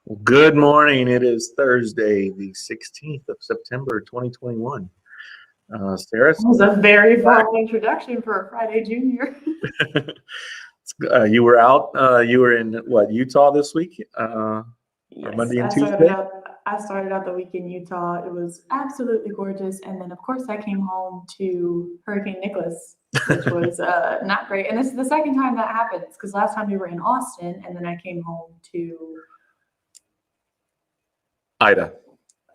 Well, good morning. It is Thursday, the 16th of September, 2021. Sarah, That was a very formal introduction for a Friday Junior. you were out. You were in what, Utah this week? Or Yes, Monday and I Tuesday? started out the week in Utah. It was absolutely gorgeous, and then of course I came home to Hurricane Nicholas, which was not great. And this is the second time that happens because last time we were in Austin, and then I came home to Ida.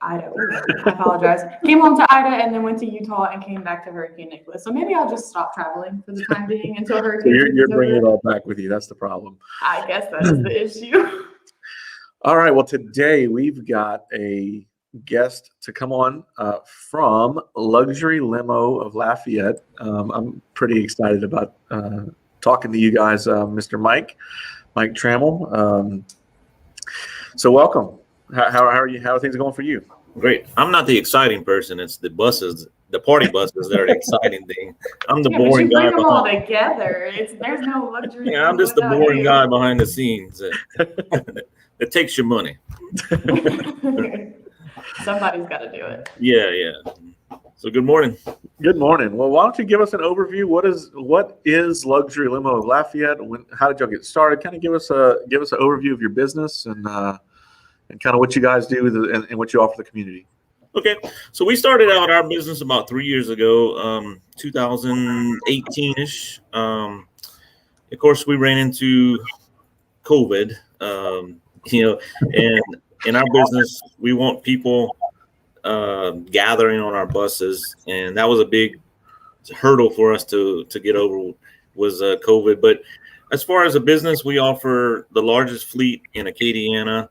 Ida. Ooh, I apologize. Came home to Ida, and then went to Utah and came back to Hurricane Nicholas. So maybe I'll just stop traveling for the time being until Hurricane You're season's bringing it over. all back with you. That's the problem. I guess that is the issue. All right. Well, today we've got a guest to come on from Luxury Limo of Lafayette. I'm pretty excited about talking to you guys, Mr. Mike Trammell. So welcome. How are you? How are things going for you? Great. I'm not the exciting person. It's the buses, the party buses that are the exciting thing. I'm the Yeah, boring but you guy bring them all behind. together. There's no luxury. Yeah, I'm just the without boring you. guy behind the scenes that takes your money. Somebody's got to do it. Yeah. So good morning. Good morning. Well, why don't you give us an overview? What is Luxury Limo of Lafayette? How did y'all get started? Kind of give us an overview of your business and kind of what you guys do and what you offer the community. Okay, so we started out our business about 3 years ago, 2018-ish. Of course, we ran into COVID, and in our business, we want people gathering on our buses, and that was a big hurdle for us to get over was COVID. But as far as a business, we offer the largest fleet in Acadiana.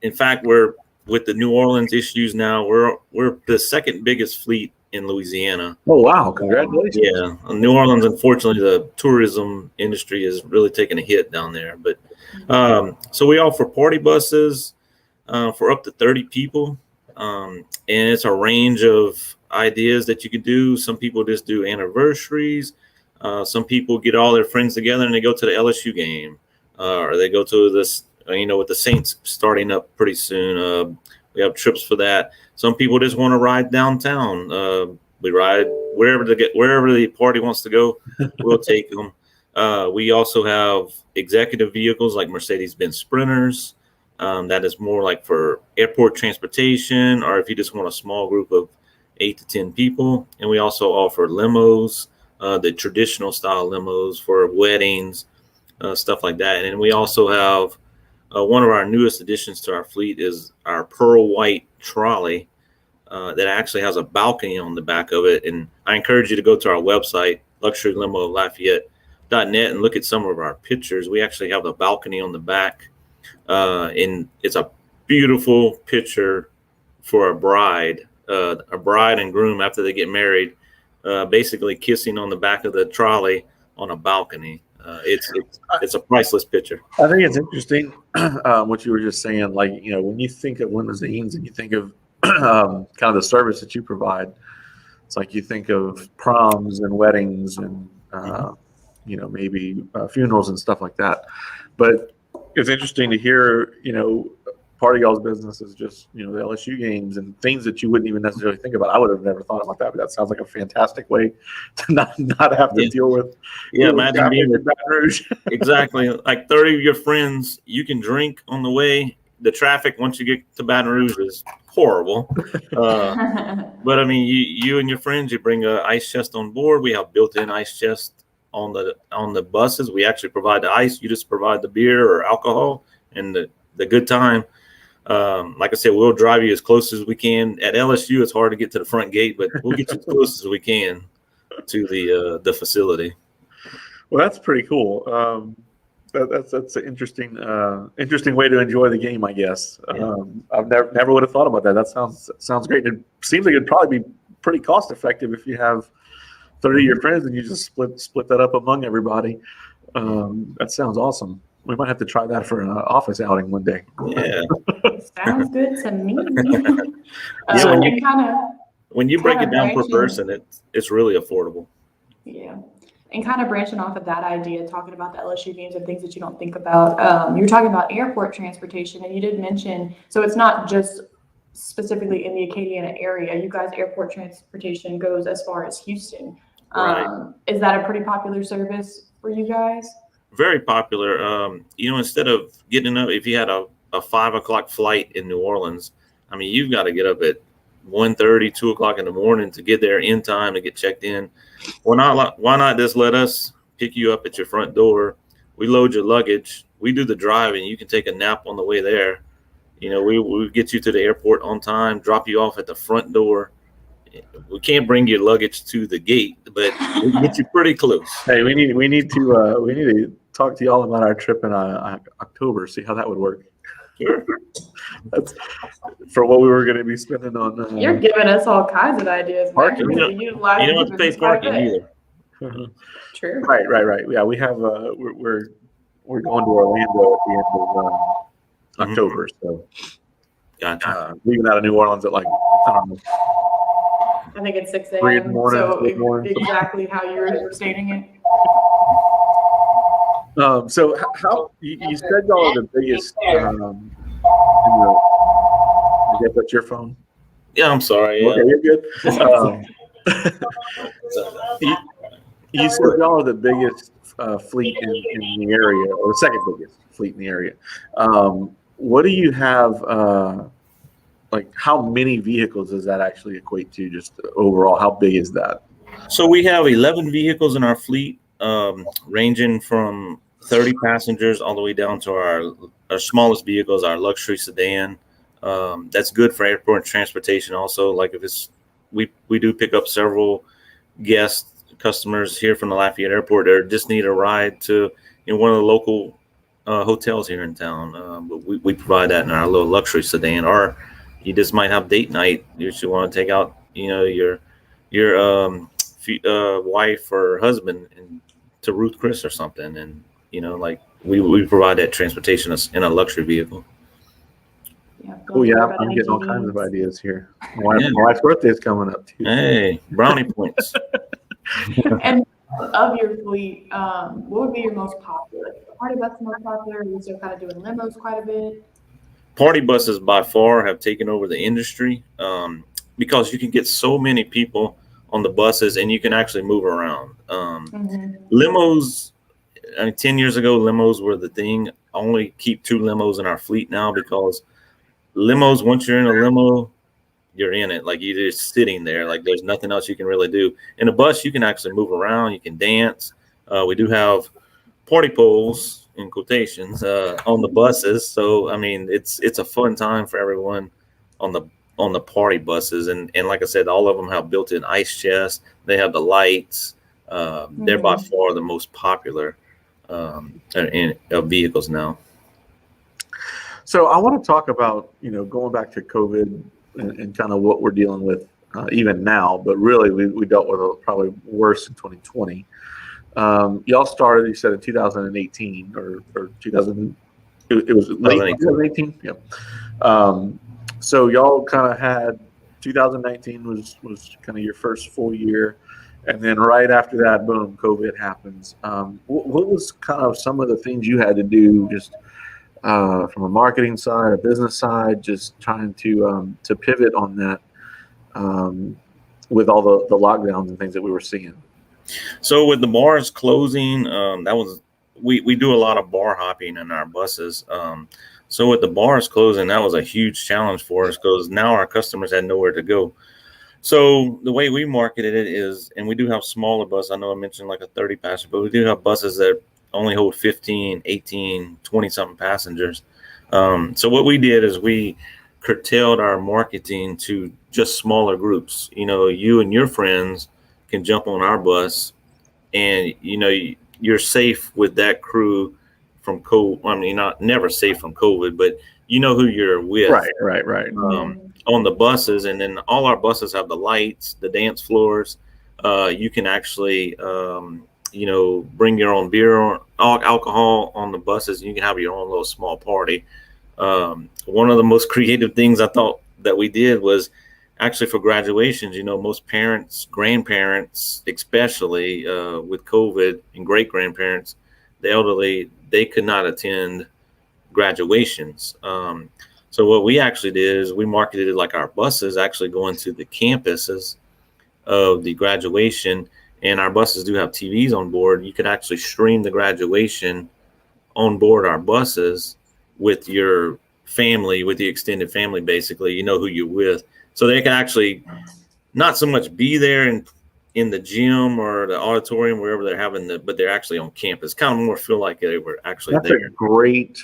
In fact, we're with the New Orleans issues now. We're the second biggest fleet in Louisiana. Oh wow! Congratulations. Yeah, New Orleans. Unfortunately, the tourism industry is really taking a hit down there. But so we offer party buses for up to 30 people, and it's a range of ideas that you can do. Some people just do anniversaries. Some people get all their friends together and they go to the LSU game, or they go to this. With the Saints starting up pretty soon, we have trips for that. Some people just want to ride downtown. We ride wherever the party wants to go. We'll take them. We also have executive vehicles like Mercedes-Benz Sprinters. That is more like for airport transportation, or if you just want a small group of 8 to 10 people. And we also offer limos, the traditional style limos for weddings, stuff like that. And we also have one of our newest additions to our fleet is our pearl white trolley that actually has a balcony on the back of it. And I encourage you to go to our website, Luxury Limo of Lafayette.net, and look at some of our pictures. We actually have a balcony on the back, and it's a beautiful picture for a bride and groom after they get married, basically kissing on the back of the trolley on a balcony. It's a priceless picture. I think it's interesting what you were just saying. Like, when you think of limousines and you think of kind of the service that you provide, it's like you think of proms and weddings and maybe funerals and stuff like that. But it's interesting to hear, part of y'all's business is just, the LSU games and things that you wouldn't even necessarily think about. I would have never thought about that, but that sounds like a fantastic way to not have to deal with. Imagine being in Baton Rouge. Exactly. Like 30 of your friends, you can drink on the way. The traffic once you get to Baton Rouge is horrible. But I mean, you and your friends, you bring an ice chest on board. We have built-in ice chest on the buses. We actually provide the ice. You just provide the beer or alcohol and the good time. Like I said, we'll drive you as close as we can. At LSU, it's hard to get to the front gate, but we'll get you as close as we can to the facility. Well, that's pretty cool. That's an interesting way to enjoy the game, I guess. Yeah. I've never would have thought about that. That sounds great. It seems like it'd probably be pretty cost effective if you have 30 of your friends and you just split that up among everybody. That sounds awesome. We might have to try that for an office outing one day. Yeah. Sounds good to me. When you break it down per person, it's really affordable. Yeah. And kind of branching off of that idea, talking about the LSU games and things that you don't think about, you were talking about airport transportation, and you did mention, so it's not just specifically in the Acadiana area. You guys, airport transportation goes as far as Houston. Right. Is that a pretty popular service for you guys? Very popular. Instead of getting up, if you had a 5 o'clock flight in New Orleans, I mean, you've got to get up at 1:30, 2 o'clock in the morning to get there in time to get checked in. Why not just let us pick you up at your front door? We load your luggage. We do the driving. You can take a nap on the way there. We get you to the airport on time, drop you off at the front door. We can't bring your luggage to the gate, but we can get you pretty close. Hey, we need to talk to y'all about our trip in October. See how that would work. Sure. That's for what we were going to be spending on. You're giving us all kinds of ideas. Parking. You don't have to pay parking either. True. Right. Yeah, we have. We're going to Orlando at the end of October. So, Gotcha. leaving out of New Orleans at like I don't know. I think it's 6 3 in the a.m. morning, So 3 in the morning. exactly how you were stating it. So how you said y'all are the biggest? I guess that's your phone. Yeah, I'm sorry. Okay, you're good. You said y'all are the biggest fleet in the area, or the second biggest fleet in the area. What do you have? Like, how many vehicles does that actually equate to? Just overall, how big is that? So we have 11 vehicles in our fleet, ranging from 30 passengers all the way down to our smallest vehicles, our luxury sedan. That's good for airport transportation. Also, like if it's we do pick up several customers here from the Lafayette Airport that just need a ride to one of the local hotels here in town. But we provide that in our little luxury sedan. Or you just might have date night. You should want to take out your wife or husband to Ruth Chris or something, and like we provide that transportation in a luxury vehicle. Yeah, Oh yeah, I'm getting all kinds of ideas here. My wife's birthday is coming up too. Hey, brownie points. And of your fleet, what would be your most popular? Party bus most popular? Are you still kind of doing limos quite a bit? Party buses by far have taken over the industry because you can get so many people on the buses and you can actually move around. Limos, 10 years ago, limos were the thing. I only keep 2 limos in our fleet now because limos, once you're in a limo, you're in it. Like, you're just sitting there. Like, there's nothing else you can really do. In a bus, you can actually move around. You can dance. We do have party poles, in quotations, on the buses. So, I mean, it's a fun time for everyone on the party buses. And like I said, all of them have built-in ice chests. They have the lights. They're by far the most popular of vehicles now. So I want to talk about, going back to COVID and kind of what we're dealing with even now, but really we dealt with it probably worse in 2020. Y'all started, you said, in 2018 or 2000. It was late 2018. Yeah. So y'all kind of had 2019 was kind of your first full year, and then right after that, boom, COVID happens. What was kind of some of the things you had to do, just from a marketing side, a business side, just trying to pivot on that with all the lockdowns and things that we were seeing? So with the bars closing, we do a lot of bar hopping in our buses. So with the bars closing, that was a huge challenge for us because now our customers had nowhere to go. So the way we marketed it is, and we do have smaller buses. I know I mentioned like a 30 passenger, but we do have buses that only hold 15, 18, 20 something passengers. So what we did is we curtailed our marketing to just smaller groups. You and your friends can jump on our bus, and you're safe with that crew from COVID. I mean, not never safe from COVID, but you know who you're with. Right. On the buses, and then all our buses have the lights, the dance floors. You can actually, bring your own beer or alcohol on the buses. You can have your own little small party. One of the most creative things I thought that we did was, actually for graduations, most parents, grandparents, especially with COVID, and great grandparents, the elderly, they could not attend graduations. So what we actually did is we marketed it like our buses actually going to the campuses of the graduation, and our buses do have TVs on board. You could actually stream the graduation on board our buses with your family, with the extended family, basically, who you're with. So they can actually not so much be there in the gym or the auditorium, wherever they're having but they're actually on campus. Kind of more feel like they were actually That's there. a great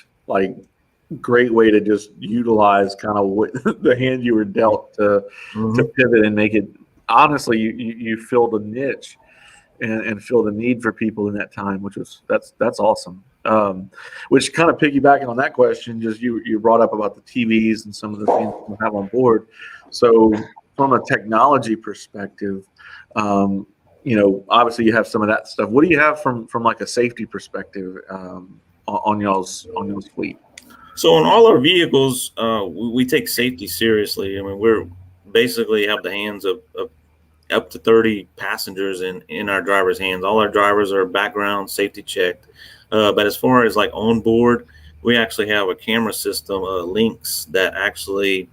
way to just utilize kind of what the hand you were dealt to pivot and make it. Honestly, you filled a niche and filled a need for people in that time, that's awesome. Which kind of piggybacking on that question, just you brought up about the TVs and some of the things we have on board. So from a technology perspective, obviously you have some of that stuff. What do you have from like a safety perspective on y'all's fleet? So on all our vehicles, we take safety seriously. I mean, we're basically have the hands of up to 30 passengers in our driver's hands. All our drivers are background safety checked. But as far as like on board, we actually have a camera system, links that actually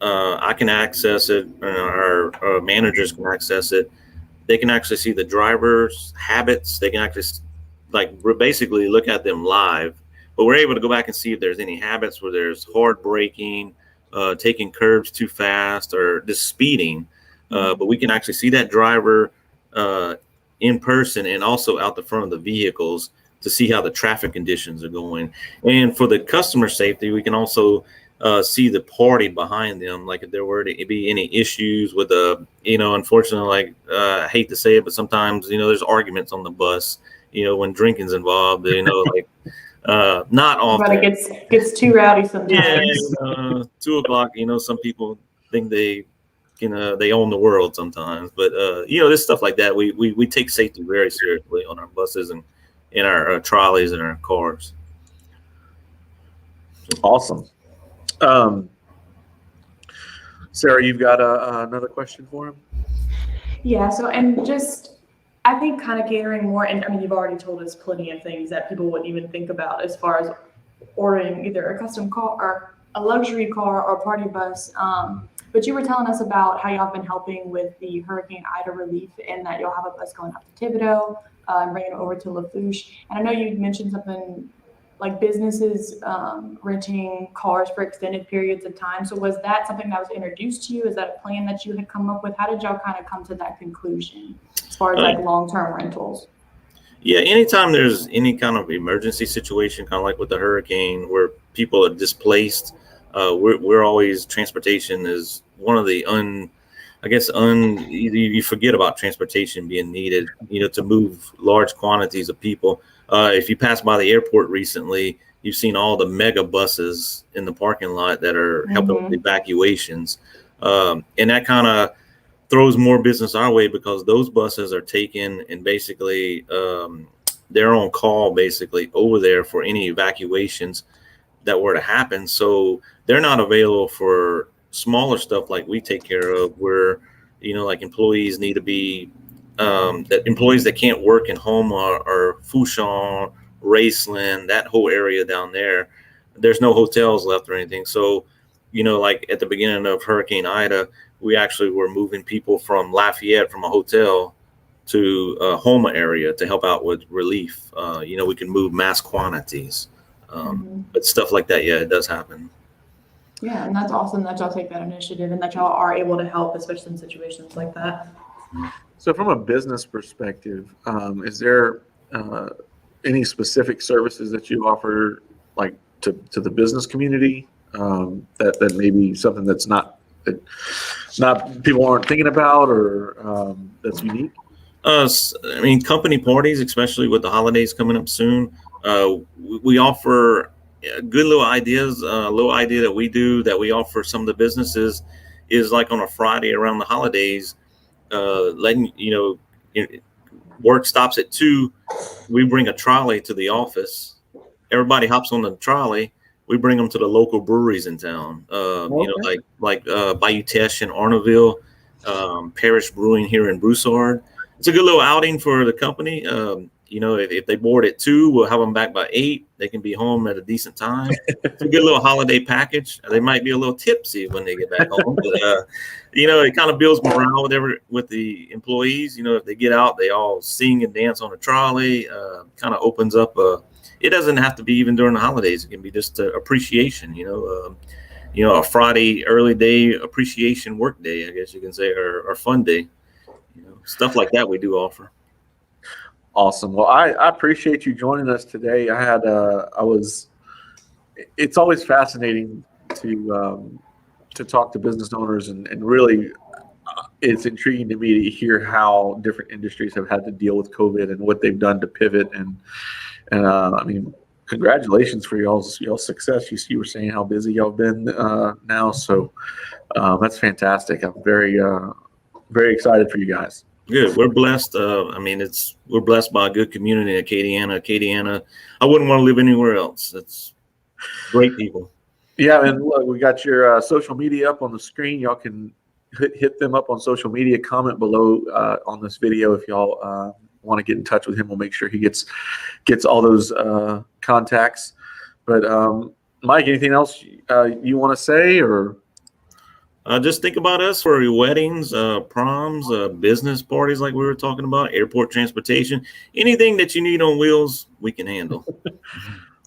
I can access it, and our managers can access it. They can actually see the driver's habits. They can actually basically look at them live. But we're able to go back and see if there's any habits where there's hard braking, taking curves too fast, or just speeding. But we can actually see that driver in person and also out the front of the vehicles to see how the traffic conditions are going. And for the customer safety, we can also see the party behind them. Like if there were to be any issues with unfortunately, I hate to say it, but sometimes, there's arguments on the bus, when drinking's involved, not often. But it gets too rowdy sometimes. Yeah, 2:00, some people think they own the world sometimes, but there's stuff like that. We take safety very seriously on our buses and in our trolleys and our cars. Awesome. Sarah, you've got another question for him? Yeah. So, and just, I think kind of catering more, and I mean, you've already told us plenty of things that people wouldn't even think about as far as ordering either a custom car or a luxury car or party bus. But you were telling us about how y'all been helping with the Hurricane Ida relief, and that y'all have a bus going out to Thibodeau and bringing it over to Lafourche. And I know you mentioned something like businesses renting cars for extended periods of time. So was that something that was introduced to you? Is that a plan that you had come up with? How did y'all kind of come to that conclusion as far as like long-term rentals? Yeah, anytime there's any kind of emergency situation, kind of like with the hurricane where people are displaced, we're always, transportation is one of the you forget about transportation being needed, to move large quantities of people. If you pass by the airport recently, you've seen all the mega buses in the parking lot that are helping with evacuations. And that kind of throws more business our way, because those buses are taken and basically they're on call basically over there for any evacuations that were to happen. So they're not available for smaller stuff like we take care of, where, like employees need to be, that employees that can't work in Houma or Fouchon, Raceland, that whole area down there, there's no hotels left or anything. So, like at the beginning of Hurricane Ida, we actually were moving people from Lafayette, from a hotel, to Houma area to help out with relief. We can move mass quantities, but stuff like that, yeah, it does happen. Yeah, and that's awesome that y'all take that initiative and that y'all are able to help, especially in situations like that. So from a business perspective, is there any specific services that you offer, like to the business community, that maybe something that's not people aren't thinking about, or that's unique? I mean, company parties, especially with the holidays coming up soon, we offer good little ideas. A little idea that we do that we offer some of the businesses is like on a Friday around the holidays, letting work stops at 2. We bring a trolley to the office. Everybody hops on the trolley, we bring them to the local breweries in town. You know, Okay. like Bayou Teche in Arnaudville, Parish Brewing here in Broussard. It's a good little outing for the company. You know, if they board at 2, we'll have them back by 8. They can be home at a decent time. It's a good little holiday package. They might be a little tipsy when they get back home, but you know, it kind of builds morale with the employees. You know, if they get out, they all sing and dance on a trolley. Kind of opens up it doesn't have to be even during the holidays. It can be just appreciation. You know, a Friday early day appreciation work day, I guess you can say, or fun day. You know, stuff like that we do offer. Awesome. Well, I appreciate you joining us today. It's always fascinating to talk to business owners, and really it's intriguing to me to hear how different industries have had to deal with COVID and what they've done to pivot. And I mean, congratulations for y'all's success. You were saying how busy y'all been now. So that's fantastic. I'm very excited for you guys. Good. We're blessed. I mean, we're blessed by a good community in Acadiana. I wouldn't want to live anywhere else. It's great people. Yeah, and look, we got your social media up on the screen. Y'all can hit them up on social media. Comment below on this video if y'all want to get in touch with him. We'll make sure he gets all those contacts. But Mike, anything else you want to say, or? Just think about us for your weddings, proms, business parties like we were talking about, airport transportation, anything that you need on wheels, we can handle.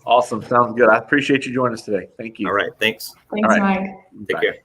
Awesome. Sounds good. I appreciate you joining us today. Thank you. All right. Thanks. Thanks, All right. Mike. Take care.